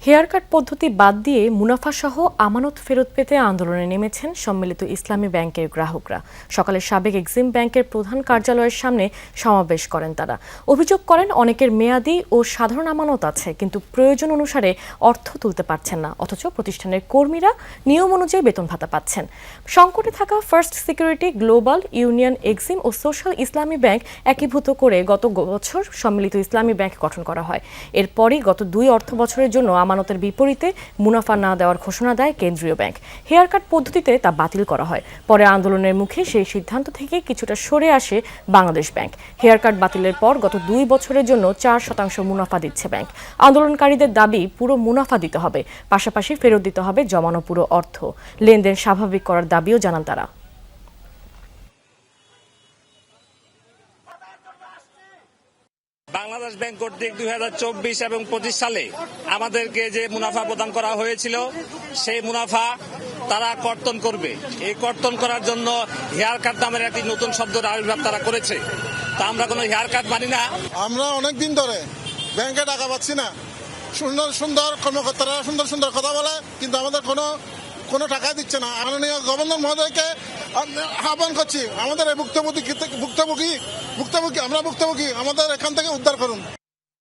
Hair cut পদ্ধতি বাদ দিয়ে মুনাফাসহ আমানত ফেরত পেতে আন্দোলনে নেমেছেন সম্মিলিত ইসলামী ব্যাংকের গ্রাহকরা। সকালে সাবেক এক্সিম ব্যাংকের প্রধান কার্যালয়ের সামনে সমাবেশ করেন তারা। অভিযোগ করেন অনেকের মেয়াদি ও সাধারণ আমানত আছে, কিন্তু প্রয়োজন অনুসারে অর্থ তুলতে পারছেন না, অথচ প্রতিষ্ঠানের কর্মীরা নিয়ম অনুযায়ী বেতন ভাতা পাচ্ছেন। সংকটে থাকা ফার্স্ট সিকিউরিটি, গ্লোবাল, ইউনিয়ন, এক্সিম ও সোশ্যাল ইসলামী ব্যাংক একীভূত করে গত বছর সম্মিলিত ইসলামী ব্যাংক গঠন করা হয়। এরপরই গত 2 অর্থ বছরের জন্য আমানতের বিপরীতে মুনাফা না দেওয়ার ঘোষণা দেয় কেন্দ্রীয় ব্যাংক। হেয়ার কাট পদ্ধতিতে তা বাতিল করা হয়। পরে আন্দোলনের মুখে সেই সিদ্ধান্ত থেকে কিছুটা সরে আসে বাংলাদেশ ব্যাংক। হেয়ার কাট বাতিলের পর গত 2 বছরের জন্য 4% মুনাফা দিচ্ছে ব্যাংক। আন্দোলনকারীদের দাবি পুরো মুনাফা দিতে হবে, পাশাপাশি ফেরত দিতে হবে জমানো পুরো অর্থ। লেনদেন স্বাভাবিক করার দাবিও জানান তারা। বাংলাদেশ ব্যাংক কর্তৃক 2024 এবং 25 সালে আমাদেরকে যে মুনাফা প্রদান করা হয়েছিল, সেই মুনাফা তারা কর্তন করবে। এই কর্তন করার জন্য হেয়ার কাট নামের একটি নতুন শব্দের আবির্ভাব তারা করেছে। তা আমরা কোনো হেয়ার কাট মানি না। আমরা অনেকদিন ধরে ব্যাংকে টাকা পাচ্ছি না। সুন্দর সুন্দর কর্মকর্তারা সুন্দর সুন্দর কথা বলে, কিন্তু আমাদের কোনো টাকা দিচ্ছে না। মাননীয় গভর্নর মহোদয়কে আহ্বান করছি, আমাদের ভুক্তভোগী আমরা ভুক্তভোগী, আমাদের এখান থেকে উদ্ধার করুন।